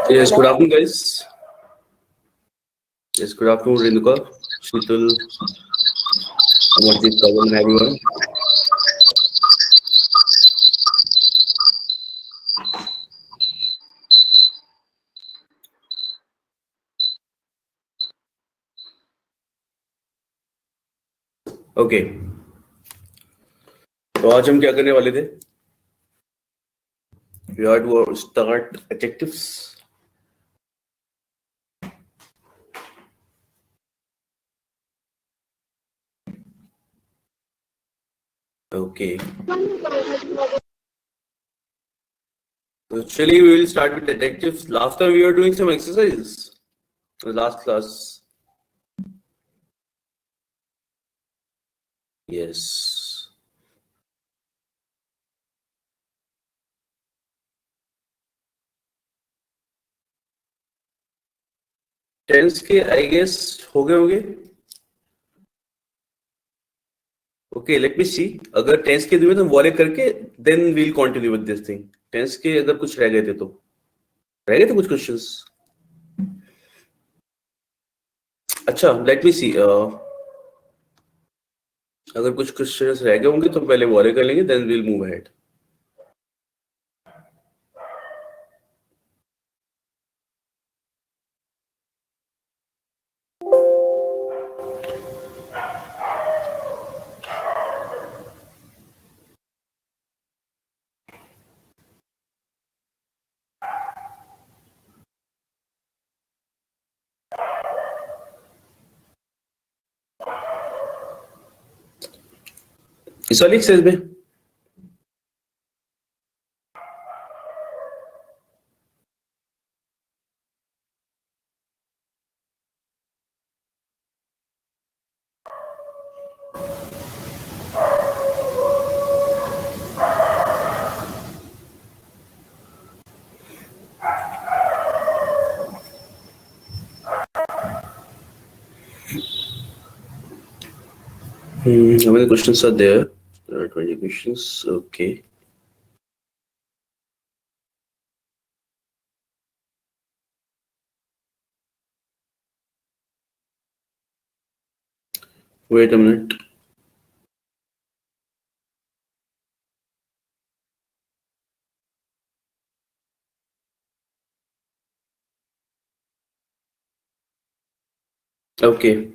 Yes, good afternoon, guys. Yes, good afternoon, Renuka, Sheetal, Amarjeet, Kavan, and everyone. Okay, तो आज हम क्या करने वाले थे? We are to start adjectives. Okay. So actually, we will start with adjectives. Last time we were doing some exercises. The last class. Yes. Tense के I guess हो गए होंगे. Okay, let me see. अगर tense के दिए तो वॉले करके then we'll continue with this thing. Tense के अगर कुछ रह गए थे तो रह गए थे कुछ क्वेश्चंस. अच्छा, लेट मी सी. अगर कुछ क्वेश्चंस रह गए होंगे तो पहले वॉले कर लेंगे देन वील मूव अहेड. इस वाली एक्सरसाइज में how many questions are there? There are 20 questions. Okay. Wait a minute. Okay.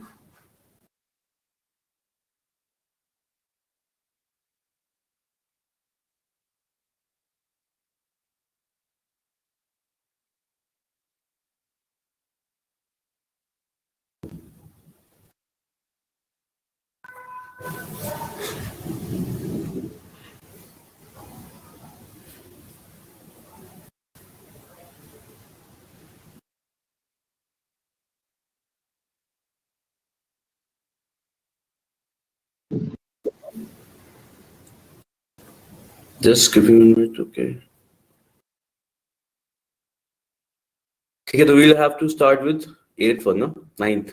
Just give me a minute. Okay. ठीक है, तो we'll have to start with 8th one, ना 9th.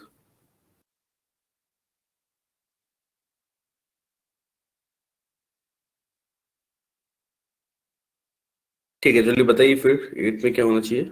ठीक है, जल्दी बताइए फिर 8th में क्या होना चाहिए.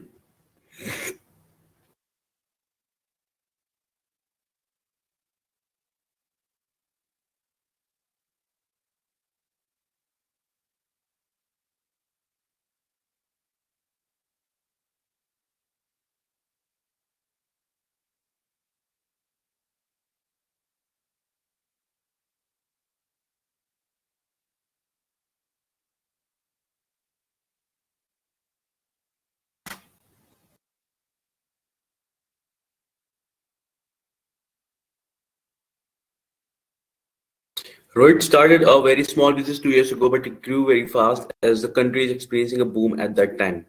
Rohit started a very small business 2 years ago, but it grew very fast as the country is experiencing a boom at that time.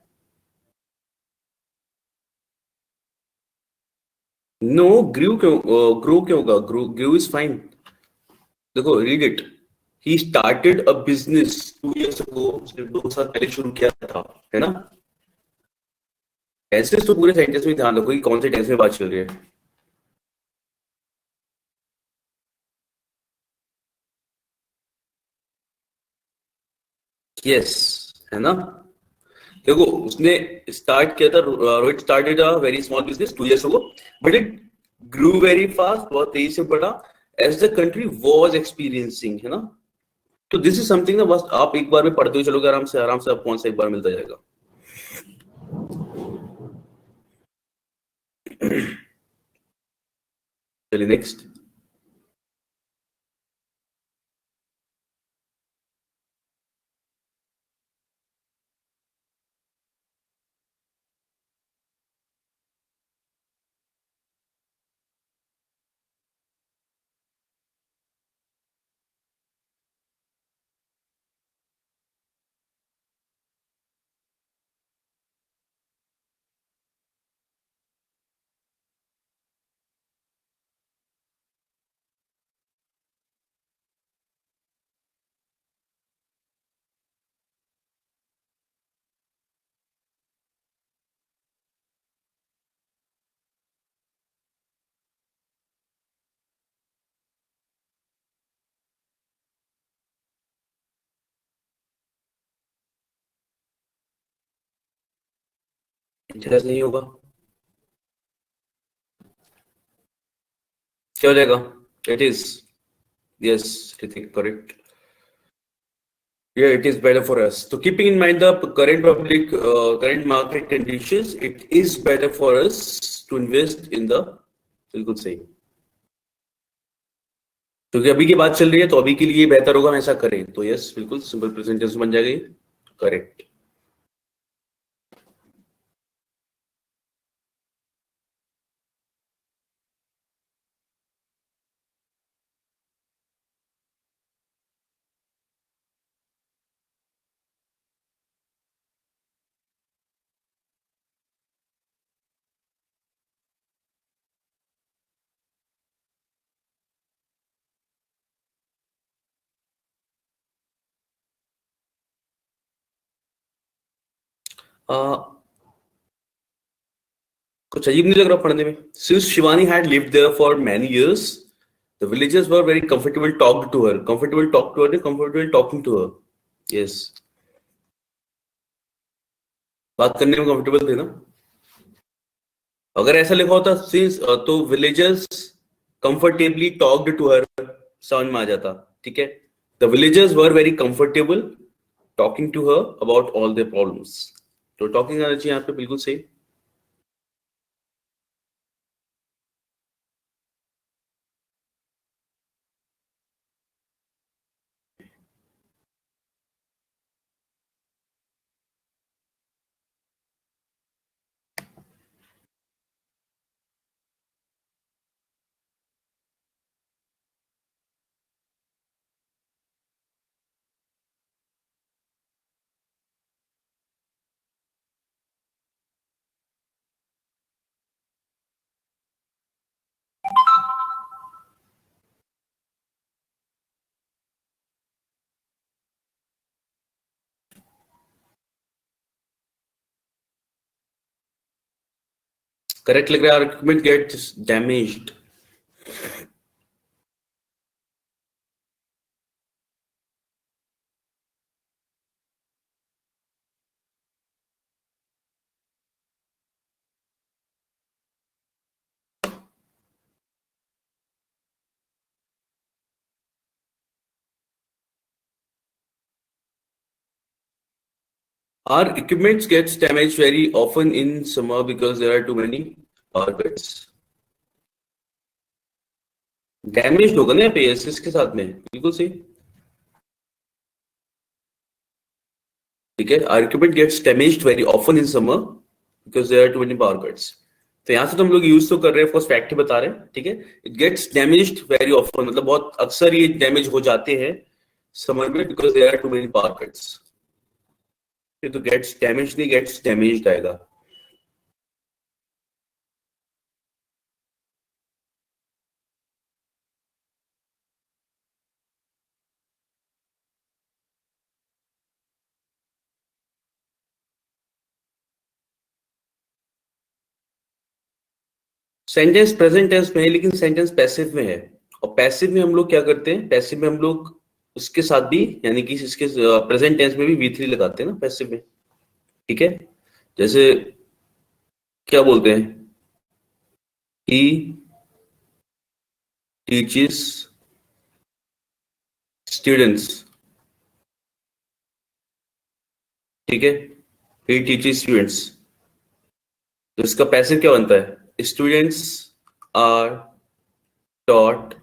No, grew क्यों? Grow क्यों होगा? Grew is fine. देखो, read it. He started a business 2 years ago. उसने 2 साल पहले शुरू किया था, है ना? टेंसेस तो पूरे सेंटेंस में ध्यान रखो कि कौन से टेंस में बात चल रही है. यस, है ना? देखो उसने स्टार्ट किया था, Rohit started a very small business 2 years ago, but it grew very fast, बहुत तेजी से बढ़ा as the country was experiencing, है ना। तो दिस इज समथिंग ना, बस आप एक बार में पढ़ते हुए चलोगे आराम से आपको कौन सा एक बार मिलता जाएगा। चलिए नेक्स्ट। इंटरेस्ट नहीं होगा, क्या हो जाएगा? It is, yes Hrithik, correct. Yeah, it is better for us. So keeping in mind the current market conditions, it is better for us to invest in the, बिल्कुल सही, क्योंकि अभी की बात चल रही है तो अभी के लिए बेहतर होगा हम ऐसा करें, तो यस बिल्कुल सिंपल प्रेजेंट टेंस बन जाएगी, करेक्ट। कुछ अजीब नहीं लग रहा पढ़ने में? Since Shivani had lived there for many years, the villagers were very comfortable talk to her, comfortable talk to her, comfortable talking to her, yes, बात करने में कंफर्टेबल थे ना। अगर ऐसा लिखा होता सिंस, तो villagers comfortably talked to her, समझ में आ जाता, ठीक है। The villagers were very comfortable talking to her about all their problems, तो टॉकिंग आना चाहिए यहाँ पे, बिल्कुल सही। करेक्ट लग रहा है, argument gets damaged. Our equipment gets damaged very often in summer because there are too many power cuts. Damage होगा ना यहाँ पे एस के साथ में, बिल्कुल सही, ठीक है। Our equipment gets damaged very often in summer because there are too many power cuts. तो यहाँ से तो हम लोग यूज तो कर रहे हैं, फर्स्ट फैक्ट बता रहे हैं, ठीक है। It gets damaged very often, मतलब बहुत अक्सर ये डैमेज हो जाते हैं समर में, because there are too many power cuts. ये तो गेट्स डैमेज नहीं, गेट्स डैमेज्ड आएगा। सेंटेंस प्रेजेंट टेंस में है लेकिन सेंटेंस पैसिव में है, और पैसिव में हम लोग क्या करते हैं, पैसिव में हम लोग उसके साथ भी, यानी कि इसके प्रेजेंट टेंस में भी V3 लगाते हैं ना पैसिव में। ठीक है, जैसे क्या बोलते हैं, ही टीचेस स्टूडेंट्स, ठीक है, ही टीचेस स्टूडेंट्स, तो इसका पैसिव क्या बनता है, students are taught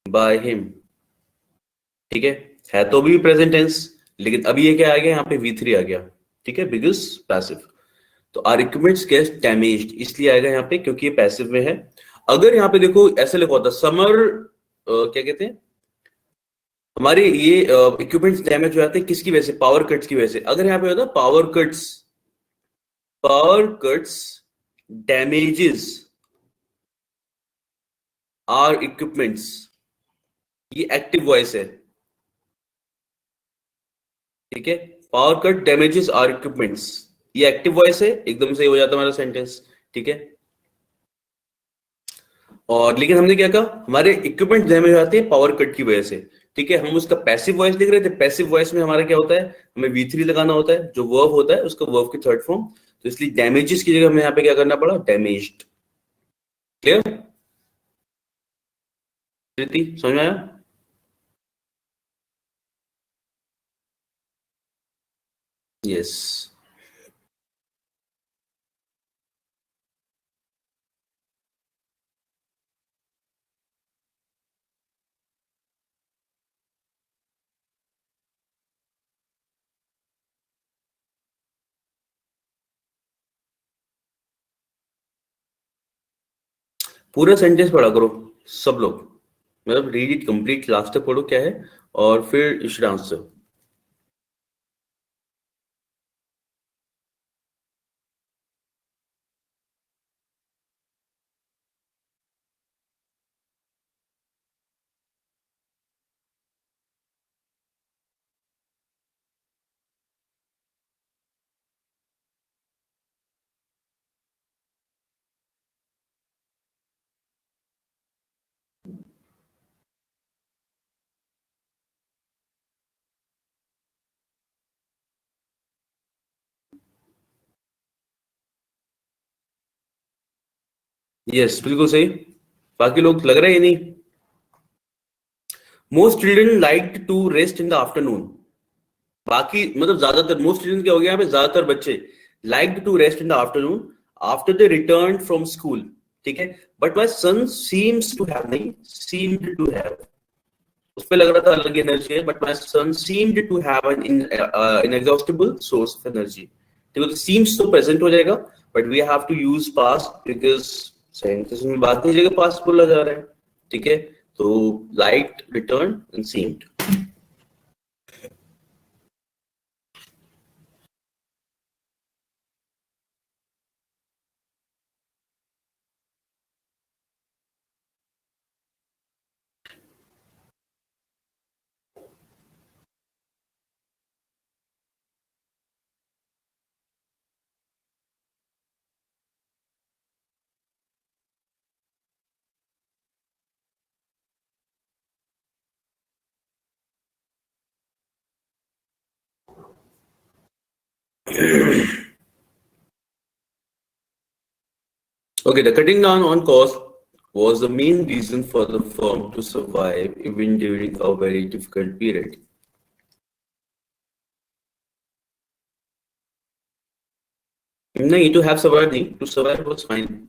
by him, ठीक है तो भी प्रेजेंट टेंस, लेकिन अभी ये क्या आ गया, यहाँ पे V3 आ गया, ठीक है, बिकॉज पैसिव। तो आर इक्विपमेंट्स गेट डैमेज्ड इसलिए आएगा यहाँ पे क्योंकि ये पैसिव में है। अगर यहाँ पे देखो ऐसे लिखा होता समर, क्या कहते हैं, हमारे ये इक्विपमेंट्स डैमेज हो जाते हैं किसकी वजह से, पावर कट्स की वजह से। अगर यहाँ पे होता power cuts damages are equipments, ये एक्टिव वॉइस है, ठीक है, power cut damages are equipments, ये एक्टिव वॉइस है, एकदम सही हो जाता हमारा सेंटेंस, ठीक है। और लेकिन हमने क्या कहा, हमारे इक्विपमेंट डैमेज हो जाते हैं पावर कट की वजह से, ठीक है, हम उसका पैसिव वॉइस लिख रहे थे, पैसिव वॉइस में हमारा क्या होता है, हमें V3 लगाना होता है, जो वर्ब होता है उसका वर्ब की थर्ड फॉर्म, तो इसलिए डैमेजेस की जगह हमें यहाँ पे क्या करना पड़ा, डैमेज्ड। क्लियर, प्रीति समझ में आया? यस। पूरा सेंटेंस पढ़ा करो सब लोग, मतलब रीड इट कंप्लीट लास्ट तक पढ़ो क्या है, और फिर यू शुड आंसर। यस बिल्कुल सही, बाकी लोग लग रहा है ये नहीं। Most children like to rest in the afternoon, बाकी मतलब ज्यादातर, मोस्ट चिल्ड्रन क्या हो गया यहाँ पे, ज्यादातर बच्चे like to rest in the afternoon after the return from school, ठीक है, but my son seems to have, नहीं सीम्ड टू हैव, उस पे लग रहा था अलग एनर्जी है, but my son seemed to have an inexhaustible source of energy, ठीक है, तो सीम्स तो प्रेजेंट हो जाएगा, but we have to use past because sentence में बात नहीं जगह पास्ट बोला जा रहा है, ठीक है, तो light return and seemed. Okay, the cutting down on cost was the main reason for the firm to survive even during a very difficult period. No, to have survived, to survive was fine.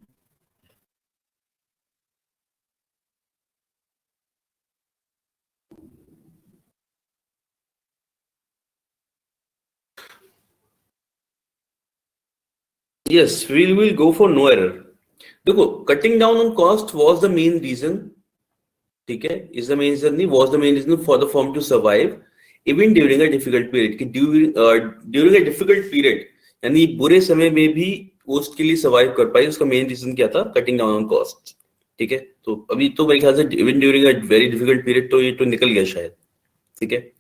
Yes, we will go for no error. देखो, cutting down on cost was the main reason, ठीक है, is the main reason नहीं, was the main reason for the firm to survive even during a difficult period, कि during a difficult period यानी बुरे समय में भी वो उसके लिए सर्वाइव कर पाई, उसका मेन रीजन क्या था, कटिंग डाउन ऑन कॉस्ट, ठीक है, तो अभी तो मेरे ख्याल से even during a very difficult period तो ये तो निकल गया शायद, ठीक है,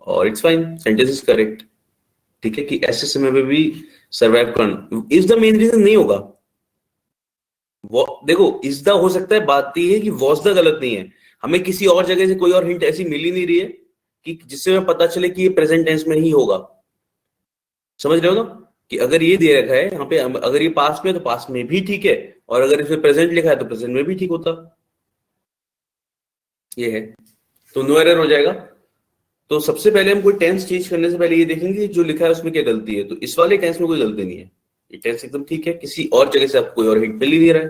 और it's fine, sentence is correct, ठीक है, कि ऐसे समय में भी सर्वाइव करना इज द मेन रीजन नहीं होगा, वो देखो इज द हो सकता है, बात ये है कि वॉज द गलत नहीं है, हमें किसी और जगह से कोई और हिंट ऐसी मिल ही नहीं रही है कि जिससे हमें पता चले कि ये प्रेजेंट टेंस में ही होगा, समझ रहे हो ना कि अगर ये दे रखा है यहाँ पे, अगर ये पास्ट में तो पास्ट में भी ठीक है, और अगर इसमें प्रेजेंट लिखा है तो प्रेजेंट में भी ठीक होता। ये है, तो नो एरर हो जाएगा। तो सबसे पहले हम कोई टेंस चेंज करने से पहले ये देखेंगे कि जो लिखा है उसमें क्या गलती है। तो इस वाले टेंस में कोई गलती नहीं है, ये टेंस एकदम ठीक है, किसी और जगह से आपको कोई और हिंट मिल ही नहीं रहा है।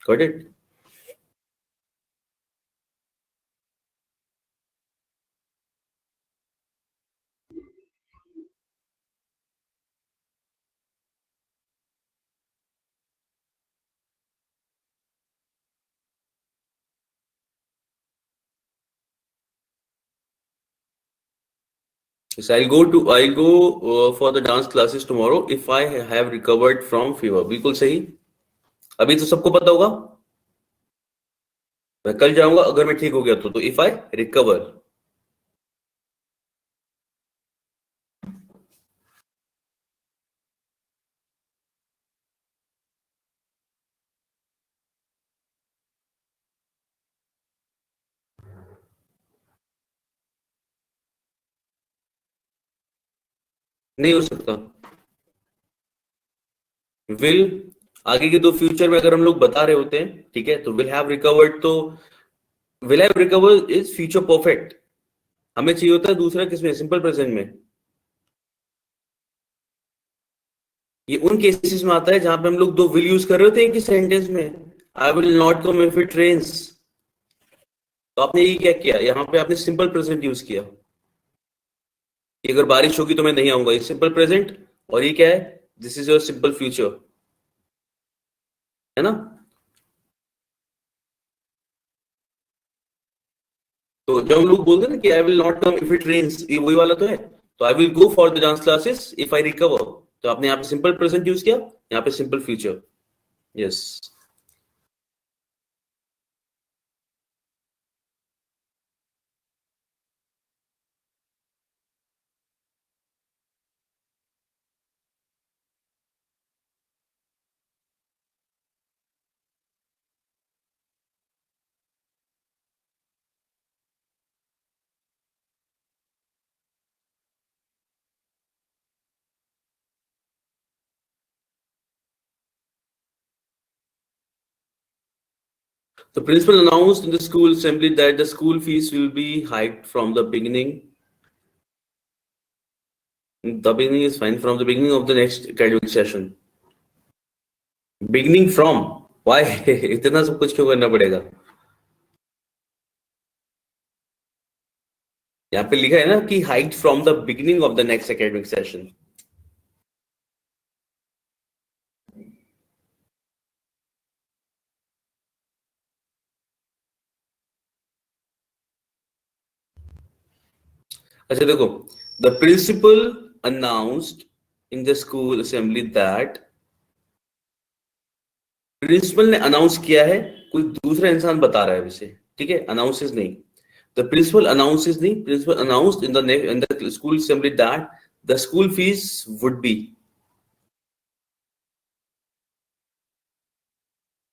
Got it? So I'll go for the dance classes tomorrow if I have recovered from fever। बिल्कुल सही। अभी तो सबको पता होगा, मैं कल जाऊंगा अगर मैं ठीक हो गया तो इफ आई रिकवर। नहीं हो सकता। विल, आगे के दो फ्यूचर में अगर हम लोग बता रहे होते हैं, ठीक है, तो विल हैव रिकवर्ड, तो will have recovered is future perfect. हमें चाहिए होता है दूसरा किसमें, सिंपल प्रेजेंट में। ये उन केसेस में आता है जहां पे हम लोग दो विल यूज कर रहे होते हैं कि सेंटेंस में, I will not come if it rains. तो आपने ये क्या किया, यहाँ पे आपने सिंपल प्रेजेंट यूज किया कि अगर बारिश होगी तो मैं नहीं आऊंगा, ये सिंपल प्रेजेंट। और ये क्या है, this is your simple future, है ना। तो जब हम लोग बोलते हैं ना कि I will not come if it rains, ये वही वाला तो है। तो I will go for the dance classes if I recover, तो आपने यहाँ पे सिंपल प्रेजेंट यूज किया, यहाँ पे simple future. Yes. The principal announced in the school assembly that the school fees will be hiked from the beginning. The beginning is fine, from the beginning of the next academic session. Beginning from? Why? इतना सब कुछ क्यों करना पड़ेगा? यहाँ पे लिखा है ना कि hiked from the beginning of the next academic session. अच्छा देखो, the principal announced in the school assembly that, principal ने अनाउंस किया है, कोई दूसरा इंसान बता रहा है वैसे, ठीक है, अनाउंसेस नहीं। द प्रिंसिपल अनाउंसेस नहीं, principal announced in the school assembly that the school fees would be.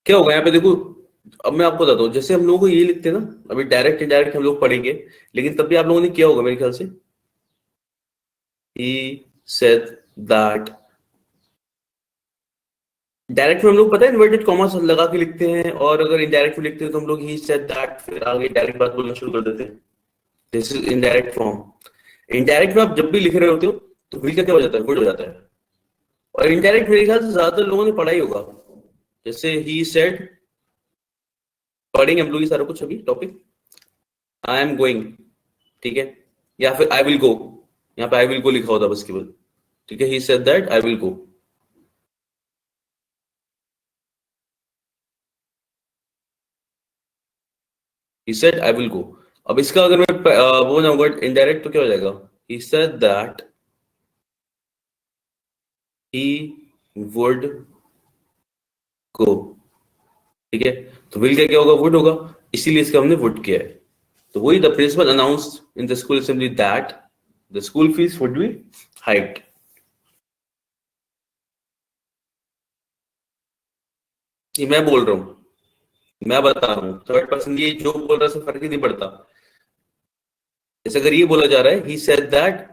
क्या होगा यहाँ पे देखो, अब मैं आपको बताता हूँ, जैसे हम लोगों को ये लिखते हैं ना, अभी डायरेक्ट इनडायरेक्ट हम लोग पढ़ेंगे, लेकिन तब भी आप लोगों ने किया होगा मेरे ख्याल से, ही सेड दैट। डायरेक्ट में हम लोग पता है इन्वर्टेड कॉमास लगा के लिखते हैं, और अगर इनडायरेक्ट में लिखते हैं तो हम लोग ही सेड दैट फिर आगे डायरेक्ट बात बोलना शुरू कर देते हैं। This is indirect form. Indirect में आप जब भी लिख रहे होते हो तो विल का क्या हो जाता है, वुड हो जाता है। और इनडायरेक्ट मेरे ख्याल से ज्यादातर लोगों ने पढ़ा ही होगा, जैसे ही सेड, पढ़ेंगे हम लोग ये सारा कुछ अभी टॉपिक। आई एम गोइंग, ठीक है, या फिर आई विल गो, यहाँ पे आई विल गो लिखा होता बस केवल, ठीक है, he said that I will go. He said I will गो। अब इसका अगर मैं वो जाऊंगा इनडायरेक्ट तो क्या हो जाएगा, he said that he would go, ठीक है। तो विल का क्या होगा, वुड होगा, इसीलिए इसका हमने वुड किया है। तो वही, the principal announced in the school assembly that the school fees would be hiked. ये मैं बोल रहा हूँ, मैं बता रहा हूँ, थर्ड पर्सन ये जो बोल रहा है उससे फर्क ही नहीं पड़ता। जैसे अगर ये बोला जा रहा है ही सेड दैट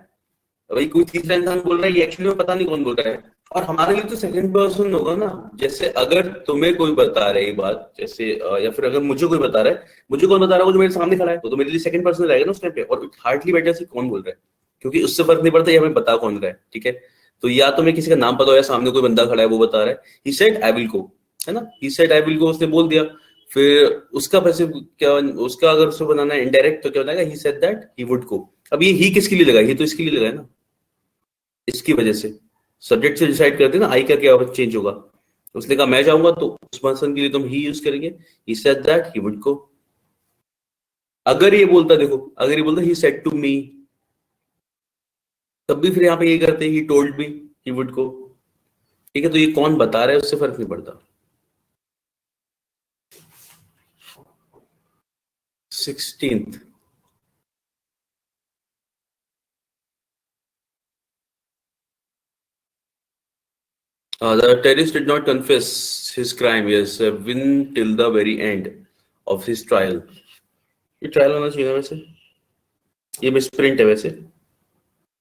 भाई कोई तीसरा इंसान बोल रहा है, ये एक्चुअली में पता नहीं कौन बोल रहा है। और हमारे लिए तो सेकंड पर्सन होगा ना। जैसे अगर तुम्हें कोई बता रहा है ये बात, जैसे या फिर अगर मुझे कोई बता रहा है, मुझे कौन बता रहा है, वो जो मेरे सामने खड़ा है, वो तो मेरे लिए सेकंड पर्सन रहेगा ना उस टाइम पे। और इट हार्डली मैटर्स कौन बोल रहा है, क्योंकि उससे फर्क नहीं पड़ता ये हमें बता कौन रहा है, ठीक है। तो या तो मैं किसी का नाम पता हो, या सामने कोई बंदा खड़ा है वो बता रहा है, ही सेड आई विल गो, है ना, ही सेड आई विल गो, उसने बोल दिया। फिर उसका पैसे क्या, उसका अगर उसको बनाना है इनडायरेक्ट, तो क्या बनाएगा, he said that he would go. अब ये ही किसके लिए लगा, ये तो इसके लिए लगा है ना, इसकी वजह से। सब्जेक्ट से डिसाइड करते हैं ना आई का क्या चेंज होगा। उसने कहा मैं जाऊंगा, तो उस पर्सन के लिए तुम ही यूज करेंगे, he said that he would go. अगर ये बोलता, देखो अगर ये बोलता ही सेड टू मी, तब भी फिर यहाँ पे ये करते he told me he would go, ठीक है। तो ये कौन बता रहा है उससे फर्क नहीं पड़ता। 16th, the terrorist did not confess his crime, yes, win till the very end of his trial। ये ट्रायल होना चाहिए ना वैसे, ये मिसप्रिंट है वैसे।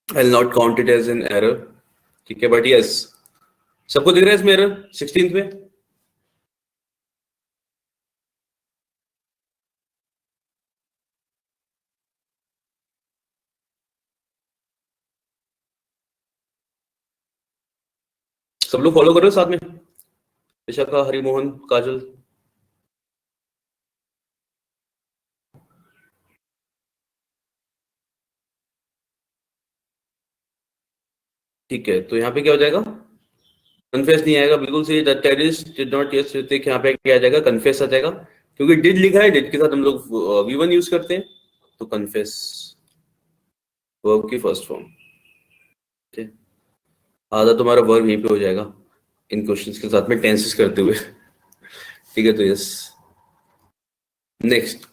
I will not count it as an error, ठीक है, बट यस। सबको दिख रहा है इसमें एरर 16th में? सब लोग फॉलो कर रहे हो साथ में? विशाखा, हरिमोहन, काजल? ठीक है, तो यहाँ पे क्या हो जाएगा, कन्फेस नहीं आएगा, बिल्कुल सही। The terrorist did not, yes Hrithik, यहाँ पे क्या आ जाएगा, कन्फेस आ जाएगा, क्योंकि डिड लिखा है, डिड के साथ हम लोग V1 यूज करते हैं, तो कन्फेस वर्ब की फर्स्ट फॉर्म, ठीक है। आधा तुम्हारा वर्ब यहीं पे हो जाएगा इन क्वेश्चंस के साथ में टेंसेस करते हुए, ठीक है। तो yes, next.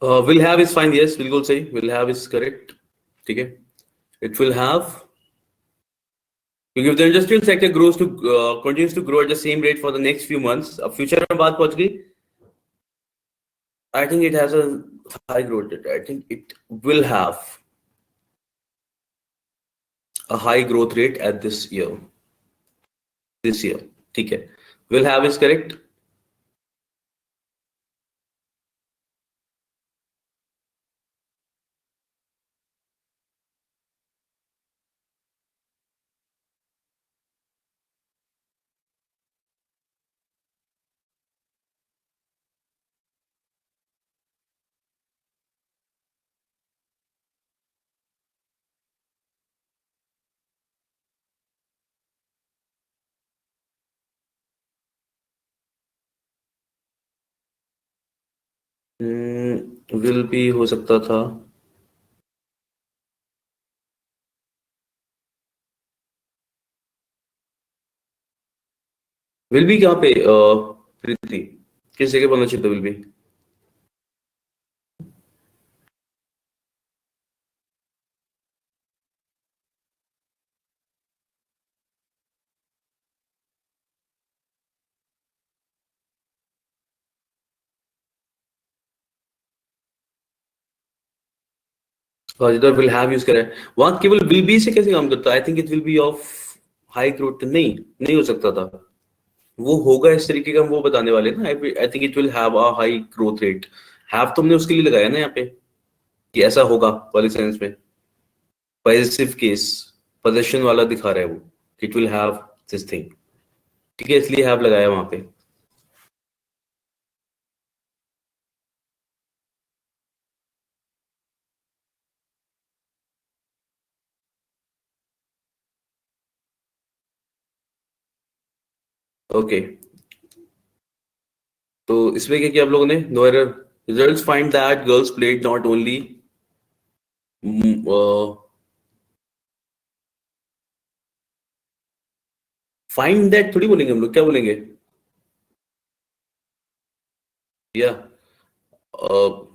Will have is fine, yes बिल्कुल सही, विल हैव इज करेक्ट, ठीक है। इट विल हैव, क्योंकि the industrial sector grows to continues to grow at the same rate for the next few months। अब future में बात पहुंच गई। I think it has a high growth rate, I think it will have a high growth rate at this year, ठीक है। will have is correct। will भी हो सकता था। will भी कहाँ पे प्रीति, किस जगह बनना चाहिए था will भी? इधर विल हैव यूज करा है, वहां केवल विल बी से कैसे काम करता है? I think it will be of high growth, नहीं नहीं हो सकता था। वो होगा इस तरीके का, हम वो बताने वाले ना। I think it will have a high growth rate have तुमने उसके लिए लगाया ना यहाँ पे कि ऐसा होगा वाले सेंस में, पॉजिटिव केस पोजीशन वाला दिखा रहा है वो, it will have this thing, ठीक है, इसलिए हैव लगाया वहां पे। ओके, तो इसमें क्या किया आप लोगों ने? No error. Results find that girls played not only, find that थोड़ी बोलेंगे हम लोग, क्या बोलेंगे? या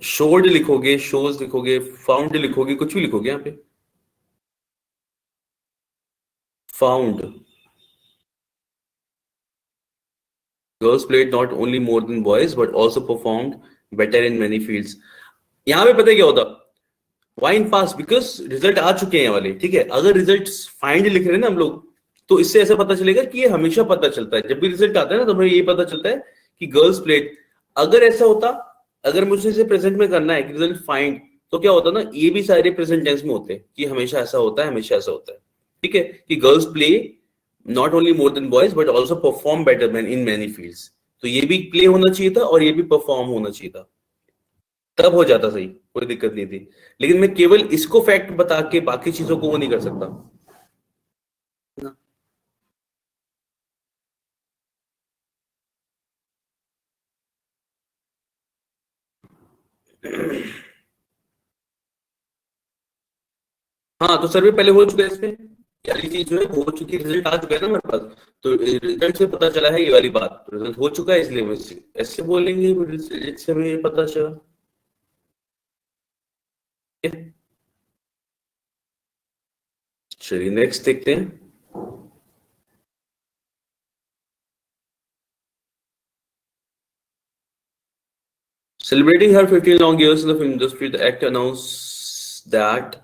शोड लिखोगे, शोज लिखोगे, फाउंड लिखोगे, कुछ भी लिखोगे यहाँ पे। Found girls played not only more than boys but also performed better in many fields. यहाँ पे पता है क्या होता? Why in pass? Because result आ चुके हैं ये वाले, ठीक है। अगर रिजल्ट फाइंड लिख रहे हैं ना हम लोग, तो इससे ऐसा पता चलेगा कि ये हमेशा पता चलता है, जब भी रिजल्ट आता है ना तो हमें ये पता चलता है कि गर्ल्स प्लेड। अगर ऐसा होता, अगर मुझे इसे प्रेजेंट में करना है कि रिजल्ट फाइंड, तो क्या होता ना, ये भी सारे प्रेजेंट टेंस में होते हैं कि हमेशा ऐसा होता है, हमेशा ऐसा होता है, ठीक है, कि girls play not only more than boys but also perform better man in many fields. तो ये भी प्ले होना चाहिए था और ये भी परफॉर्म होना चाहिए था, तब हो जाता सही, कोई दिक्कत नहीं थी। लेकिन मैं केवल इसको फैक्ट बता के बाकी चीजों को वो नहीं कर सकता ना। हाँ, तो सर्वे पहले हो चुका है इसमें, ये वाली चीज जो है हो चुकी, रिजल्ट आ चुका है ना मेरे पास, तो रिजल्ट से पता चला है ये वाली बात, रिजल्ट हो चुका है इसलिए मैं ऐसे बोलेंगे, इससे हमें ये पता चला। ठीक है? चलिए नेक्स्ट देखते हैं। Celebrating her 15 long years in the film industry, the actor announced that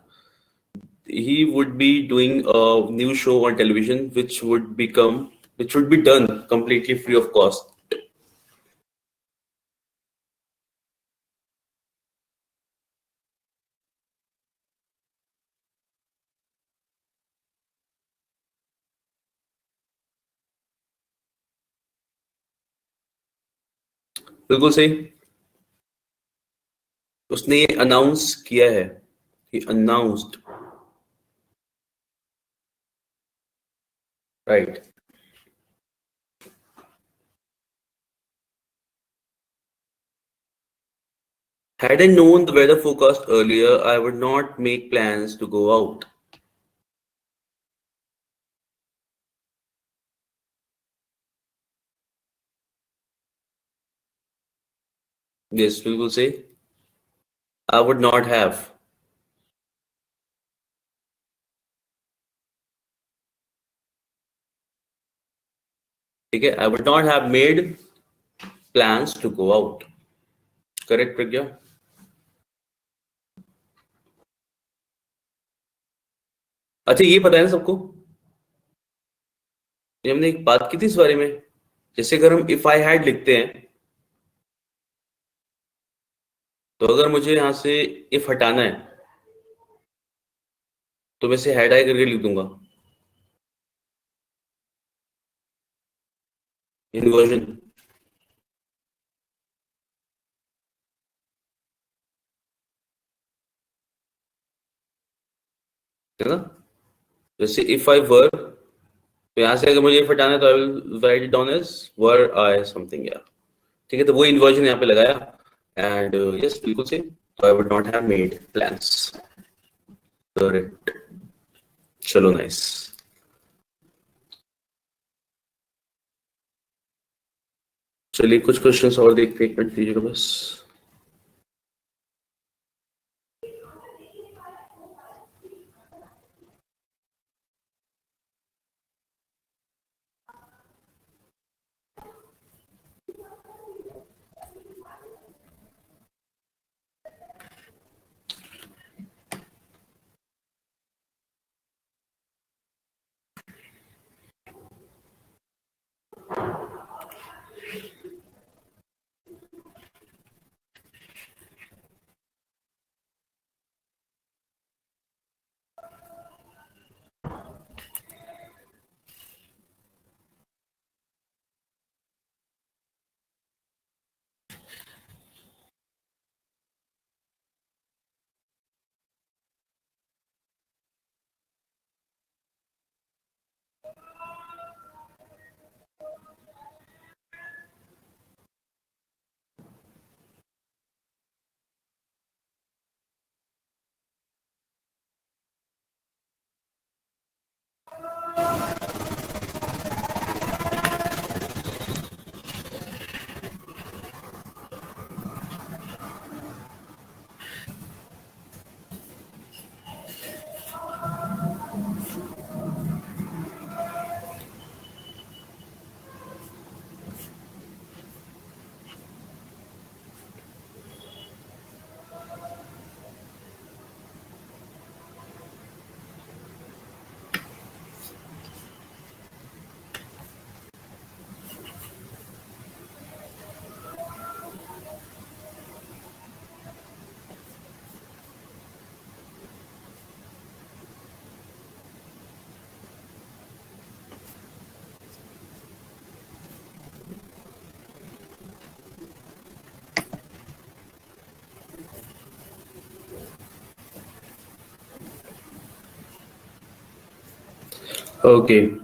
he would be doing a new show on television, which would be done completely free of cost. बिल्कुल सही, उसने ये अनाउंस किया है, he announced, right? Had I known the weather forecast earlier, I would not make plans to go out. Yes, बिल्कुल सही, I would not have, ठीक है, I would not have made plans to go out. Correct Pragya? अच्छा, ये पता है ना सबको, ये हमने एक बात की थी इस बारे में, जैसे अगर हम इफ आई हैड लिखते हैं, तो अगर मुझे यहाँ से इफ हटाना है, तो मैं इसे हैड आई करके लिख दूंगा, इन्वर्जन, है ना। जैसे इफ आई वर, तो यहाँ से अगर मुझे इफ हटाना है तो I will write it down as were I something, या ठीक है, तो वो इन्वर्जन यहाँ पे लगाया, एंड यस बिल्कुल से, तो I would not have made plans. Correct, चलो नाइस। चलिए कुछ क्वेश्चंस और देखते हैं, एक मिनट दीजिएगा बस। Okay.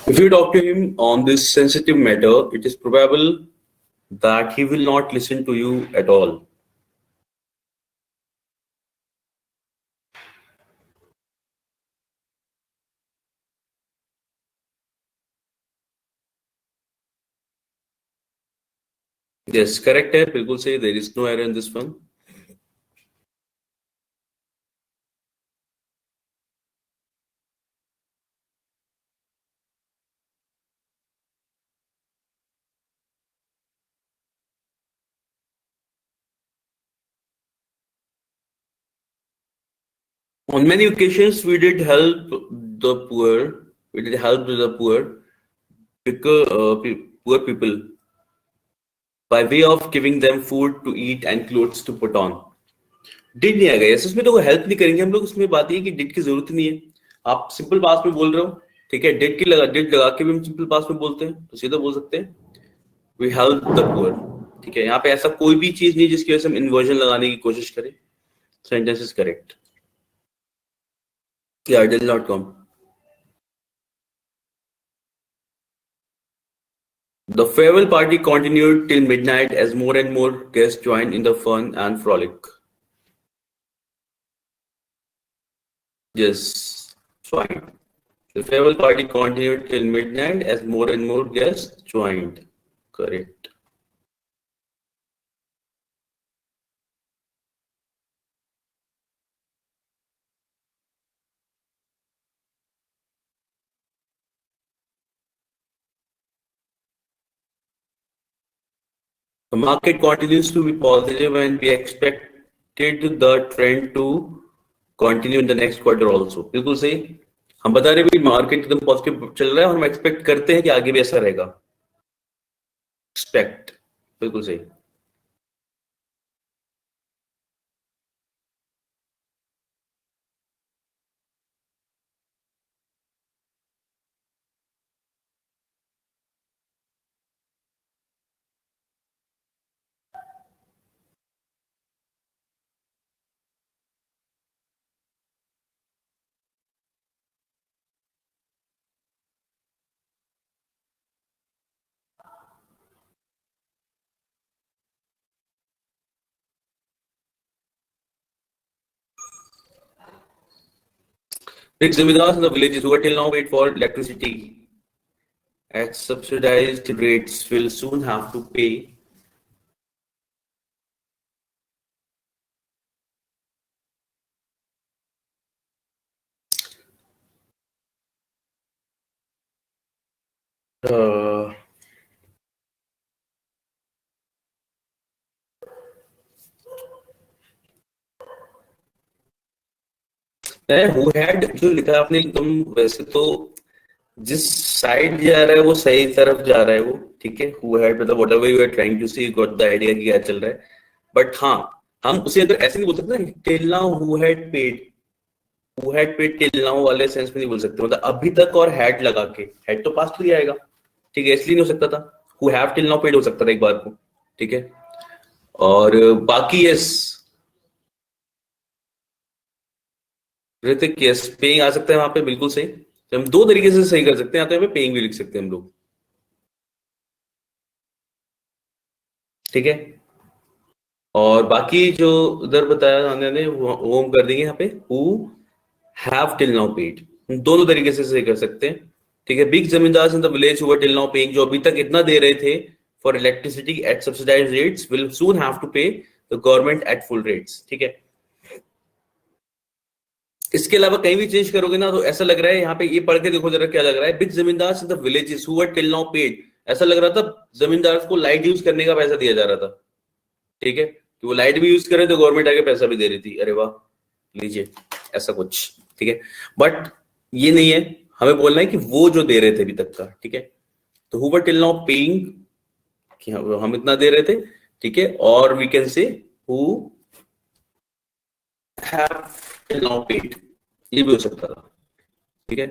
If you talk to him on this sensitive matter, it is probable that he will not listen to you at all. Yes, correct है, बिल्कुल सही. There is no error in this one. On many occasions, we did help the poor. We did help the because poor people by way of giving them food to eat and clothes to put on. Did नहीं आएगा. Yes, उसमें तो help नहीं करेंगे हम लोग. उसमें बात ये कि डिड की जरूरत नहीं है. आप सिंपल पास्ट में बोल रहे हो, ठीक है. डिड लगा के भी हम सिंपल पास्ट में बोलते हैं, तो सीधा बोल सकते हैं वी हेल्प द पुअर. ठीक है. यहाँ पे ऐसा कोई भी चीज नहीं जिसकी वजह से हम इन्वर्जन लगाने की कोशिश करें. Sentence is correct. या did not come. The farewell party continued till midnight as more and more guests joined in the fun and frolic. Yes, fine. The farewell party continued till midnight as more and more guests joined. Correct. The market continues to be positive and we expected the trend to continue in the next quarter also. बिल्कुल सही. हम बता रहे हैं market एकदम positive चल रहा है और हम एक्सपेक्ट करते हैं कि आगे भी ऐसा रहेगा. एक्सपेक्ट, बिल्कुल सही. Big zamindars in the villages who are till now wait for electricity at subsidized rates will soon have to pay. Who had जो लिखा है आपने एकदम वैसे तो जिस साइड जा रहा है वो सही तरफ जा रहा है वो, ठीक है. Who had मतलब whatever you are trying to see, you got the idea कि क्या चल रहा है. बट हाँ, हम उसे अगर ऐसे नहीं बोल सकते ना till now who had paid till now वाले सेंस में नहीं बोल सकते. मतलब अभी तक और had लगा के, had तो पास्ट ही आएगा, ठीक है. इसलिए नहीं हो सकता था. Who have till now paid हो सकता था एक बार को, ठीक है. और बाकी यस ऋतिक, यस पेइंग आ सकता है वहां पे, बिल्कुल सही. तो हम दो तरीके से सही कर सकते हैं. या तो यहाँ पे पेइंग भी लिख सकते हैं हम लोग, ठीक है. और बाकी जो उधर बताया हमने वो हम कर देंगे यहाँ पे who have till now paid. हम दोनों तरीके से सही कर सकते हैं, ठीक है. बिग जमींदार in the village who were till now paying, जो अभी तक इतना दे रहे थे for electricity at subsidized rates will soon have to pay the government at full rates, ठीक है। इसके अलावा कहीं भी चेंज करोगे ना तो ऐसा लग रहा है, यहाँ पे ये पढ़ के देखो जरा क्या लग रहा है, बिग जमींदार in the villages who were till now paid, ऐसा लग रहा था जमींदार को लाइट यूज करने का पैसा दिया जा रहा था, ठीक है, कि वो लाइट भी यूज करे तो गवर्नमेंट आगे पैसा भी दे रही थी, अरे वाह लीजिए, ऐसा कुछ, ठीक है। बट ये नहीं है, हमें बोलना है कि वो जो दे रहे थे अभी तक का, ठीक है। तो who were till now paying, कि हम इतना दे रहे थे, ठीक है, और we can say who have till now paid, ये भी हो सकता था, ठीक है।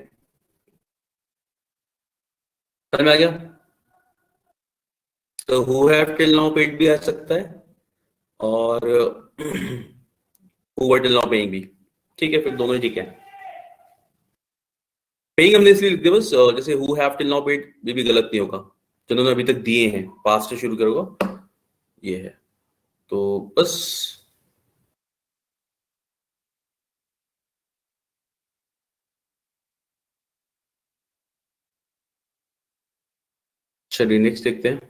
समझ में आ गया? तो who have till now paid भी आ सकता है, और who were till now paying भी, ठीक है, फिर दोनों ही ठीक है। पेइंग हमने इसलिए लिख दिया बस, जैसे who have till now paid ये भी गलत नहीं होगा, जिन्होंने अभी तक दिए हैं, पास्ट से शुरू करोगे, ये है, तो बस। चलिए नेक्स्ट देखते हैं।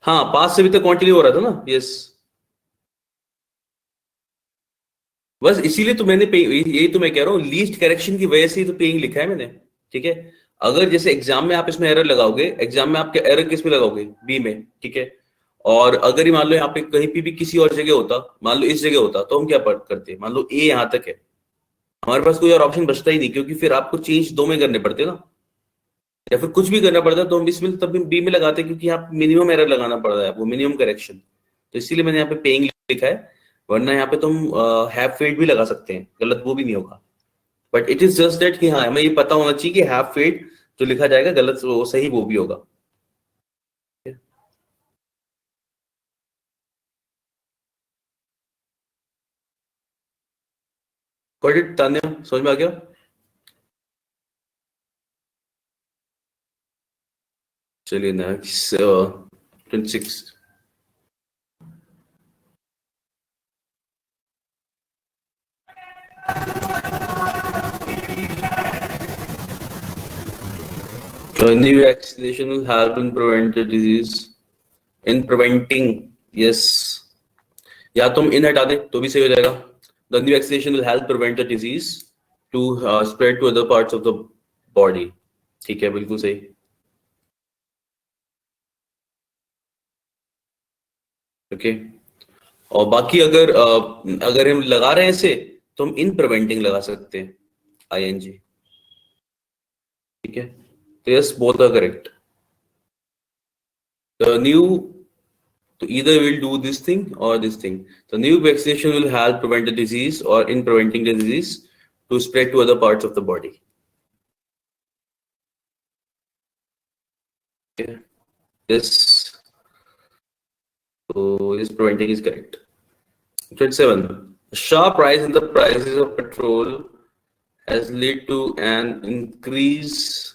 हाँ, पास्ट से भी तो कंटिन्यू हो रहा था ना, यस। बस इसीलिए तो मैंने यही तो मैं कह रहा हूँ, लीस्ट करेक्शन की वजह से ही तो पेइंग लिखा है मैंने, ठीक है। अगर जैसे एग्जाम में आप इसमें एरर लगाओगे, एग्जाम में आपके एरर किस में लगाओगे, बी में, ठीक है। और अगर ही मान लो यहाँ पे कहीं पे भी किसी और जगह होता, मान लो इस जगह होता, तो हम क्या करते, मान लो ए यहाँ तक है, हमारे पास कोई और ऑप्शन बचता ही नहीं, क्योंकि फिर आपको चेंज दो में करने पड़ते ना, या फिर कुछ भी करना पड़ता है, तो हम इसमें तब भी बी में लगाते हैं, क्योंकि यहाँ मिनिमम एरर लगाना पड़ रहा है आपको, मिनिमम करेक्शन, तो इसीलिए मैंने यहाँ पे पेइंग लिखा है। वरना यहाँ पे तुम हैव फेड भी लगा सकते हैं, गलत वो भी नहीं होगा। But it is just that कि हाँ, हमें ये पता होना चाहिए कि हैव फेड जो लिखा जाएगा गलत वो सही वो भी होगा। गॉट इट तान्या, समझ में आ गया? चलिए next 26। Early vaccination will help in prevent the disease. In preventing, yes. या तुम इन हटा दे तो भी सही हो जाएगा। The new vaccination will help prevent the disease to spread to other parts of the body. ठीक है, बिल्कुल सही। ओके, और बाकी अगर हम लगा रहे हैं इसे, तो हम इन प्रिवेंटिंग लगा सकते हैं, आईएनजी, ठीक है। तो yes, both are correct. The new, तो either will do this thing or this thing. The new vaccination will help prevent the disease or in preventing the disease to spread to other parts of the body. Okay. Yes. So this preventing is correct. 27. A sharp rise in the prices of petrol has led to an increase.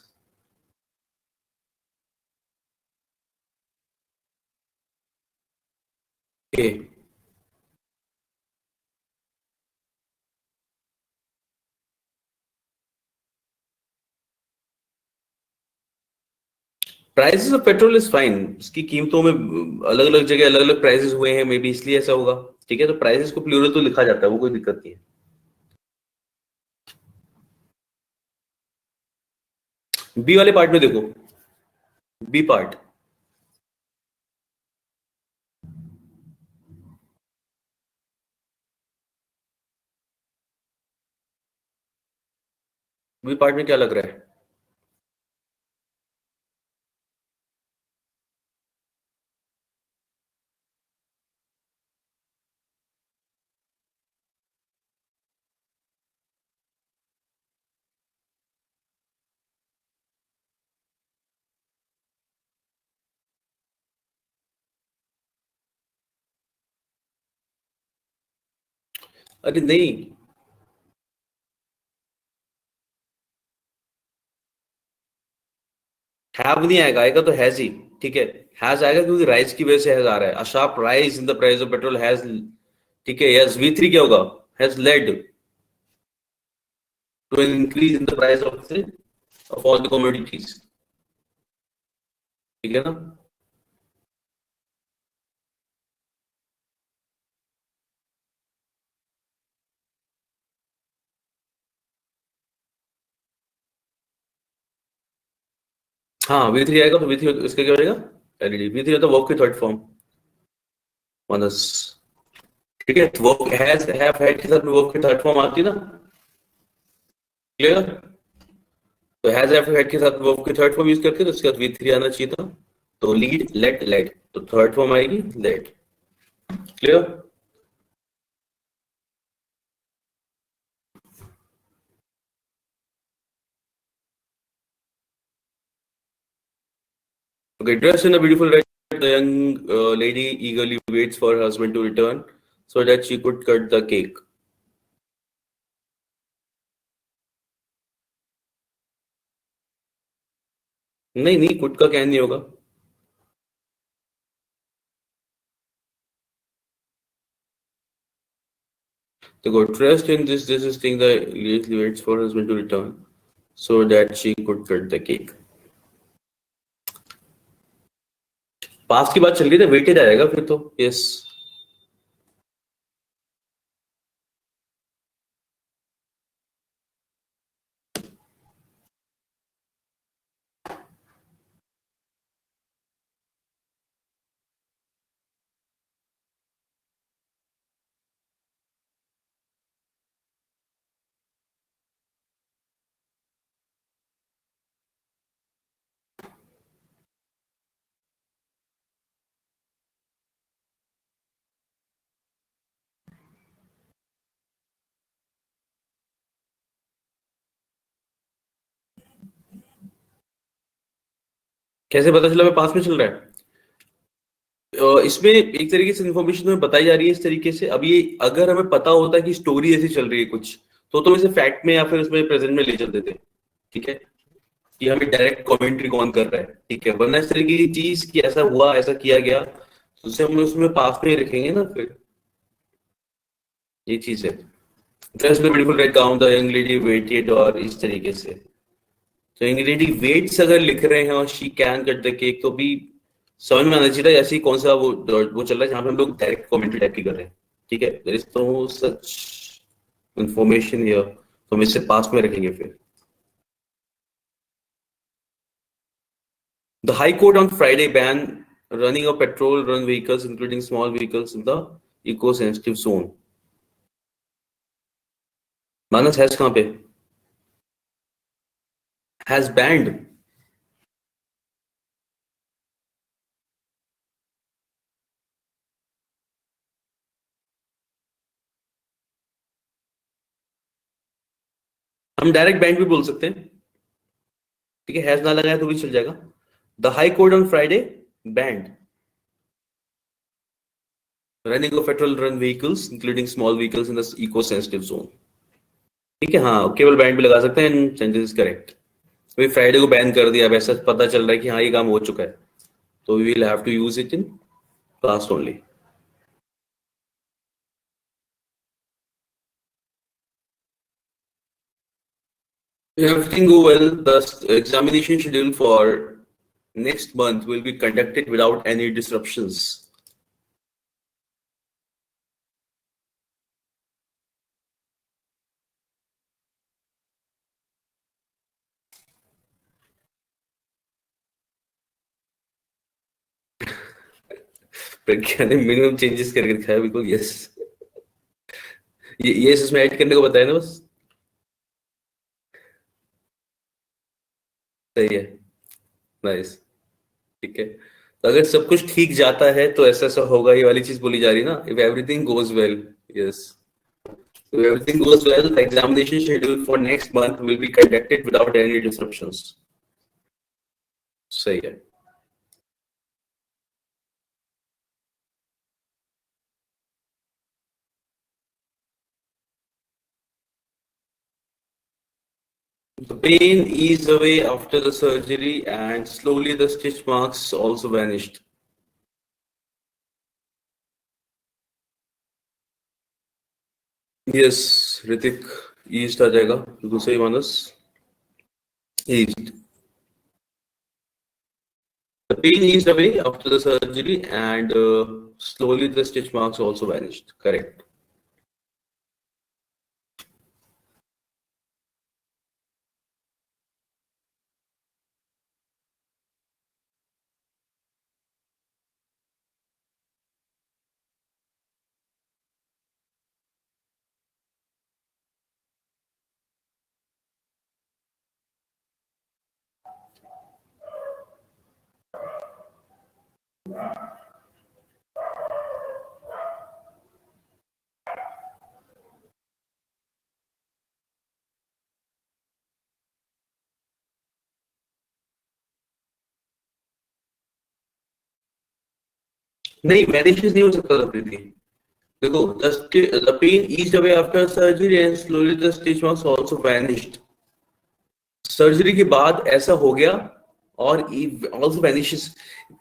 Okay. Prices of petrol is fine, इसकी कीमतों में अलग अलग जगह अलग अलग prices हुए हैं, मे बी इसलिए ऐसा होगा, ठीक है। तो प्राइसेस को प्लूरल तो लिखा जाता है, वो कोई दिक्कत नहीं है। बी वाले पार्ट में देखो, बी पार्ट, बी पार्ट में क्या लग रहा है? अरे नहीं, हैव नहीं आएगा, आएगा तो हैज ही, ठीक है। हैज आएगा क्योंकि राइज की वजह से हैज आ रहा है, a sharp rise in the price of petrol has, ठीक है। यस, V3 क्या होगा, has led to an increase in the price of all the commodities, ठीक है ना। हाँ V3 आएगा तो V3 इसका क्या हो जाएगा, एलईडी। V3 होता है वर्क की थर्ड फॉर्म, माइनस, ठीक है। तो वर्क हैव हैड के साथ में वर्क की थर्ड फॉर्म आती है ना, क्लियर। तो हैज हैव हैड के साथ वर्ब की थर्ड फॉर्म यूज करते हैं, तो उसके बाद V3 आना चाहिए था। तो लीड, लेट, लेड, तो थर्ड फॉर्म आएगी let, clear. Okay, dressed in a beautiful red, the young lady eagerly waits for her husband to return so that she could cut the cake. नहीं नहीं, कुट का क्या नहीं होगा। तो go dressed in this thing, the lady waits for her husband to return so that she could cut the cake. Past की बात चल रही थी, वेटेड आएगा फिर तो, यस। कैसे पता चला मैं पास में चल रहा है? इसमें एक तरीके से इन्फॉर्मेशन हमें बताई जा रही है इस तरीके से। अब ये अगर हमें पता होता है कि स्टोरी ऐसी चल रही है कुछ, तो इसे फैक्ट में या फिर उसमें प्रेजेंट में ले चलते थे, ठीक है, कि हमें डायरेक्ट कमेंट्री कौन कर रहा है, ठीक है। वरना इस तरीके की चीज कि ऐसा हुआ, ऐसा किया गया, तो उसे हम उसमें पास में ही रखेंगे ना फिर, ये चीज है। ड्रेस में beautiful red gown, the young lady waited, और इस तरीके से। तो यंग लेडी वेट्स अगर लिख रहे हैं और she can cut the cake, तो भी समझ में आना चाहिए था ऐसी कौन सा वो चल रहा है जहां पे हम लोग डायरेक्ट कमेंट्री टाइप की कर रहे हैं, ठीक है। There is no such information here, तो हम इसे पास में रखेंगे फिर। The High Court on Friday banned running of petrol run vehicles, including small vehicles, in the eco-sensitive zone. Manas has कहाँ पे? Has banned. हम डायरेक्ट बैंड भी बोल सकते हैं, ठीक है, हैज ना लगाया तो भी चल जाएगा। The high court on Friday banned running of petrol run vehicles, including small vehicles, in the eco sensitive zone. ठीक है, हाँ, केवल बैंड भी लगा सकते हैं, एंड सेंटेंस करेक्ट। अभी फ्राइडे को बैन कर दिया, अब ऐसा पता चल रहा है कि हाँ ये काम हो चुका है, तो we will have to use it in past only. If everything go well, the examination schedule for next month will be conducted without any disruptions. प्रज्ञा ने मिनिमम चेंजेस करके दिखाया, बिल्कुल यस। ये इसमें ऐड करने को बताया ना बस। सही है, नाइस, ठीक है। तो अगर सब कुछ ठीक जाता है तो ऐसा ऐसा होगा, ये वाली चीज बोली जा रही है ना, if everything goes well, yes. If everything goes well, the examination schedule for next month will be conducted without any disruptions. सही है। The pain eased away after the surgery, and slowly the stitch marks also vanished. Yes, Ritik, eased आ जाएगा, बिल्कुल सही मानस, eased. The pain eased away after the surgery, and slowly the stitch marks also vanished. Correct. नहीं, vanishes नहीं हो सकता था प्रीति। देखो, the pain eased away after surgery and slowly the stitch marks also vanished. Surgery के बाद ऐसा हो गया और ऑल्सो वैनिशेस।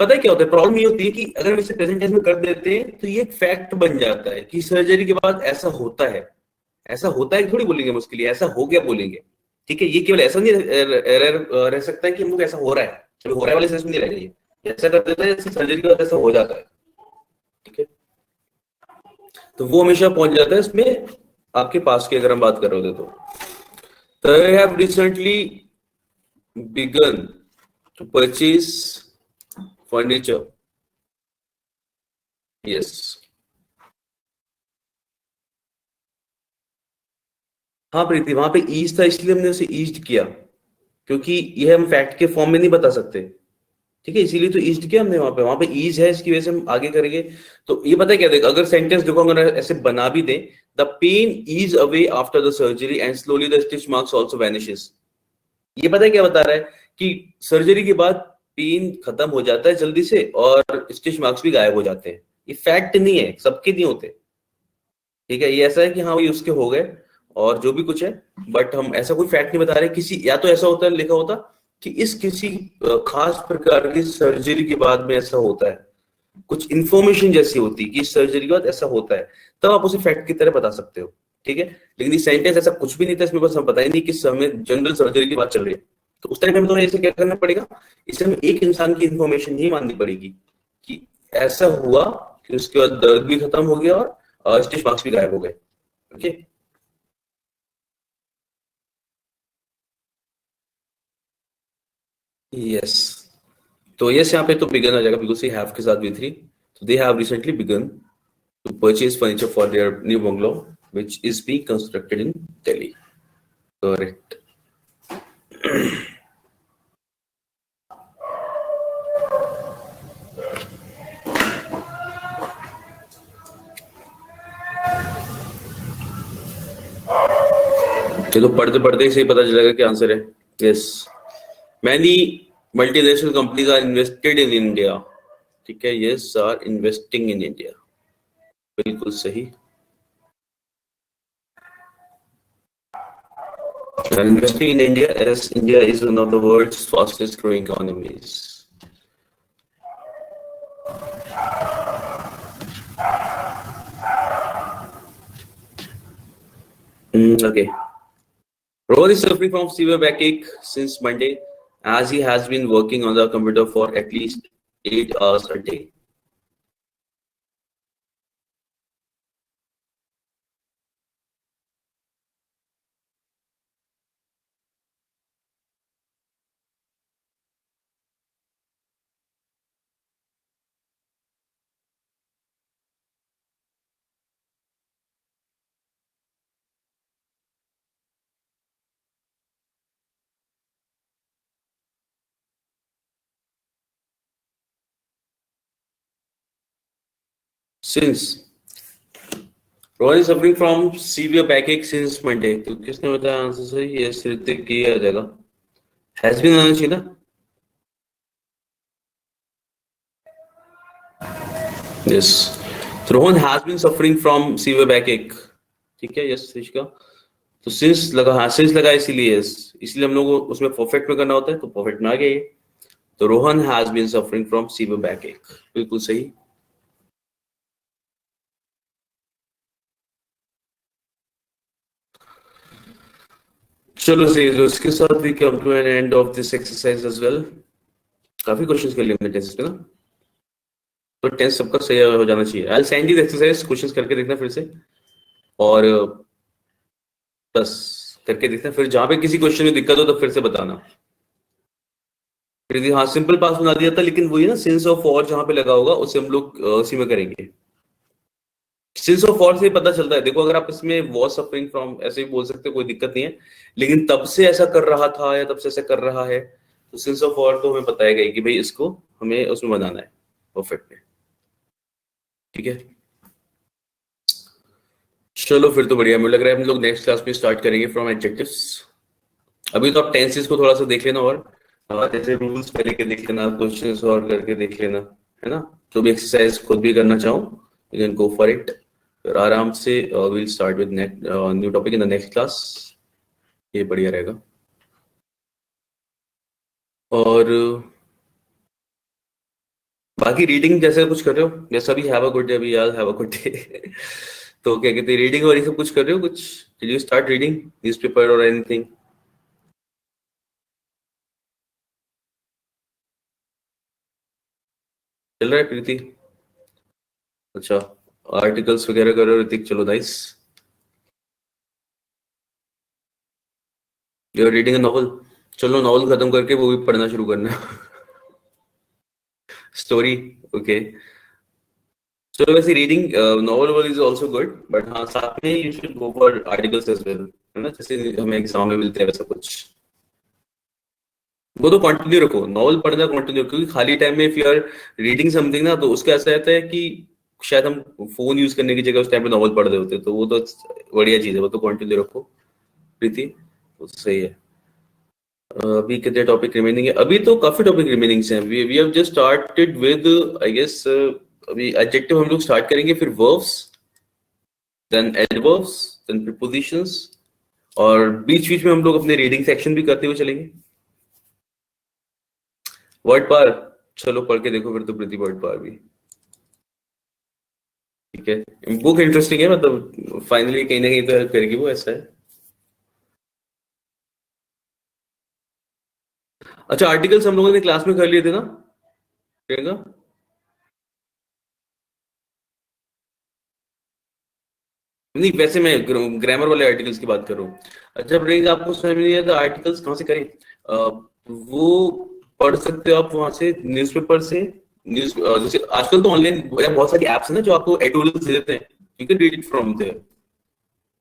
पता है क्या होता है, प्रॉब्लम ये होती है कि अगर हम इसे प्रेजेंट टेंस में कर देते हैं तो ये एक फैक्ट बन जाता है कि सर्जरी के बाद ऐसा होता है। ऐसा होता है थोड़ी बोलेंगे हम उसके लिए, ऐसा हो गया बोलेंगे। ठीक है, ये केवल ऐसा नहीं रह सकता है कि हम लोग ऐसा हो रहा है, चलो हो रहा है वाले सेंस में नहीं रहेगा ये। ऐसा कर देता है, सर्जरी के बाद ऐसा हो जाता है। ठीक है, तो वो हमेशा पहुंच जाता है इसमें आपके पास की, अगर हम बात कर रहे होते तो I have recently begun to purchase furniture. Yes. हाँ प्रीति, वहां पे ईज था इसलिए हमने उसे ईज्ड किया, क्योंकि यह हम फैक्ट के फॉर्म में नहीं बता सकते। ठीक है, इसीलिए तो ईज्ड किया हमने। वहां पे ईज है, इसकी वजह से हम आगे करेंगे। तो ये पता है क्या, देख अगर सेंटेंस देखो, अगर ऐसे बना भी दे, the pain is away after the surgery and slowly the stitch marks also vanishes. ये पता है क्या बता रहा है कि सर्जरी के बाद पेन खत्म हो जाता है जल्दी से और स्टिच मार्क्स भी गायब हो जाते हैं। ये फैक्ट नहीं है, सबके नहीं होते। ठीक है, ये ऐसा है कि हाँ, ये उसके हो गए और जो भी कुछ है, बट हम ऐसा कोई फैक्ट नहीं बता रहे। किसी, या तो ऐसा होता है लिखा होता कि इस किसी खास प्रकार की सर्जरी के बाद में ऐसा होता है, कुछ इंफॉर्मेशन जैसी होती है कि इस सर्जरी के बाद ऐसा होता है, तब आप उसे फैक्ट की तरह बता सकते हो। ठीक है, लेकिन ये सेंटेंस ऐसा कुछ भी नहीं था इसमें, बस हम पता ही नहीं कि हमें जनरल सर्जरी की बात चल रही है, तो उस टाइम में तो ऐसे क्या करना पड़ेगा, इसे हमें एक इंसान की इंफॉर्मेशन नहीं माननी पड़ेगी कि ऐसा हुआ कि उसके बाद दर्द भी खत्म हो गया और स्टिच मार्क्स भी गायब हो गए। Okay, yes. तो यस, यहाँ पे तो बिगन आ जाएगा बिकॉज हैव के साथ भी थ्री। तो they have recently began to purchase furniture for their new bungalow, which is being constructed in Delhi. Correct. चलो, पढ़ते पढ़ते से ही पता चलेगा क्या आंसर है। Yes, many multinational companies are invested in India. ठीक है, yes, are investing in India, बिल्कुल सही। Are investing in India as India is one of the world's fastest growing economies. Okay. Rohit is suffering from severe backache since Monday, as he has been working on the computer for at least 8 hours a day. Since Rohit is suffering from severe backache since Monday, तो किसने बताया answer सही? ये ऋतिक की आ जाएगा, has been आना चाहिए ना। यस, तो Rohan has been suffering from severe backache. ठीक है, यस ऋषिका। तो सिंस लगा, हाँ सिंस लगा इसीलिए, यस, इसलिए हम लोग को उसमें परफेक्ट में करना होता है, तो परफेक्ट में आ गया ये। तो Rohan has been suffering from severe backache, बिल्कुल सही। चलो सही, तो इसके साथ we come to an end of this exercise as well. काफी क्वेश्चंस कर लिए हमने टेस्ट पे ना, तो टेस्ट सबका सही हो जाना चाहिए। I will send you the exercise, questions करके देखना फिर से, और बस करके देखना, फिर जहां पे किसी क्वेश्चन में दिक्कत हो तो फिर से बताना। फिर हाँ, सिंपल पास बना दिया था, लेकिन वही ना, सिंस ऑफ और जहां पे लगा होगा उसे हम लोग उसी में करेंगे। सिंस ऑफ और से पता चलता है, देखो अगर आप इसमें वॉज सफरिंग फ्रॉम ऐसे भी बोल सकते हो, कोई दिक्कत नहीं है, लेकिन तब से ऐसा कर रहा था या तब से ऐसा कर रहा है, तो सिंस ऑफ और तो हमें बताया गया कि भाई इसको हमें उसमें बनाना है। परफेक्ट में। ठीक है, चलो फिर तो बढ़िया। मुझे लग रहा है हम लोग नेक्स्ट क्लास में स्टार्ट करेंगे फ्रॉम एडजेक्टिव्स। अभी तो आप टेंसेस को थोड़ा सा देख लेना, और जैसे रूल्स पहले के देख लेना, क्वेश्चंस और करके देख लेना, है ना। जो भी एक्सरसाइज खुद भी करना चाहो you can go for it. फिर आराम से will start with new topic in the next class. ये बढ़िया रहेगा। और बाकी रीडिंग जैसे कुछ कर रहे हो, जैसा भी हैव अ गुड डे, अभी यार हैव अ गुड डे तो क्या कहते हैं, रीडिंग और ये सब कुछ कर रहे हो कुछ? Did you start reading newspaper और एनीथिंग? चल रहा है प्रीति? अच्छा, आर्टिकल्स वगैरह कर रहे हो ऋतिक, चलो nice. You are reading a novel? चलो नॉवल खत्म करके वो भी पढ़ना शुरू करना स्टोरी, ओके। चलो वैसे reading novel is also good, but हाँ साथ में you should go for articles as well, है ना, जैसे हमें एग्जाम में मिलते हैं वैसा कुछ। वो तो कंटिन्यू रखो, नॉवल पढ़ना कंटिन्यू, क्योंकि खाली टाइम में if you are reading something ना, तो उसका ऐसा रहता है कि शायद हम फोन यूज करने की जगह उस टाइम पे नॉवल पढ़ रहे होते हैं, तो वो तो बढ़िया चीज है, वो तो कंटिन्यू रखो प्रीति, वो तो सही है। अभी कितने टॉपिक रिमेनिंग है? अभी तो काफी टॉपिक रिमेनिंग हैं। We have just started with I guess, अभी एडजेक्टिव हम लोग स्टार्ट करेंगे, फिर verbs, then adverbs, then prepositions, और बीच बीच में हम लोग अपने रीडिंग सेक्शन भी करते हुए चलेंगे। वर्ड पार, चलो पढ़ के देखो फिर तो प्रीति, वर्ड पार भी ठीक है। बुक इंटरेस्टिंग है, मतलब फाइनली कहीं ना कहीं तो हेल्प करेगी वो, ऐसा है। अच्छा, आर्टिकल्स हम लोगों ने क्लास में कर लिए थे ना प्रियंका? नहीं वैसे मैं ग्रामर वाले आर्टिकल्स की बात कर रहा हूँ। अच्छा प्रियंका, आपको समझ में नहीं आया आर्टिकल्स कहाँ से करें? वो पढ़ सकते हो आप वहां से, न्यूज़पेपर से। न्यूज जैसे आजकल तो ऑनलाइन बहुत सारी एप्स है ना जो आपको एडिटोरियल्स दे देते हैं, you can read it from there.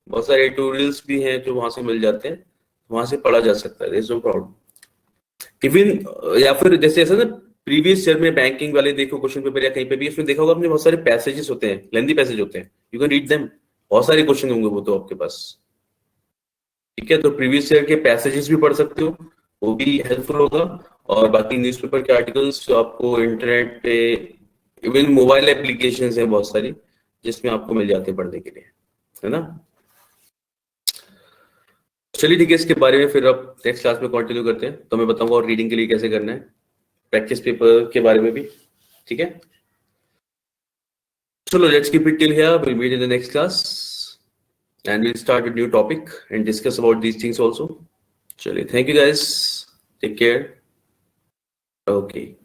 बहुत सारे एडिटोरियल्स भी हैं जो वहां से मिल जाते हैं, वहां से पढ़ा जा सकता है, नो प्रॉब्लम। इवन या फिर जैसे ऐसा ना, प्रीवियस ईयर में बैंकिंग वाले देखो क्वेश्चन पेपर या कहीं पे भी, इसमें देखा होगा आपने, बहुत सारे पैसेजेस होते हैं, लेंदी पैसेज होते हैं, यू कैन रीड देम। बहुत सारे क्वेश्चन होंगे वो तो आपके पास। ठीक है, तो प्रीवियस ईयर के पैसेजेस भी पढ़ सकते हो, वो भी हेल्पफुल होगा। और बाकी न्यूज़पेपर के आर्टिकल्स जो आपको इंटरनेट पे, इवन मोबाइल एप्लीकेशंस हैं बहुत सारी, जिसमें आपको मिल जाते हैं पढ़ने के लिए, है ना। चलिए ठीक है, इसके बारे में फिर अब नेक्स्ट क्लास में कंटिन्यू करते हैं, तो मैं बताऊंगा और रीडिंग के लिए कैसे करना है, प्रैक्टिस पेपर के बारे में भी। ठीक है, चलो let's keep it till here, will meet in the next class and we'll start a new topic and discuss about these things also. Chaliए, thank you guys, take care. Okay.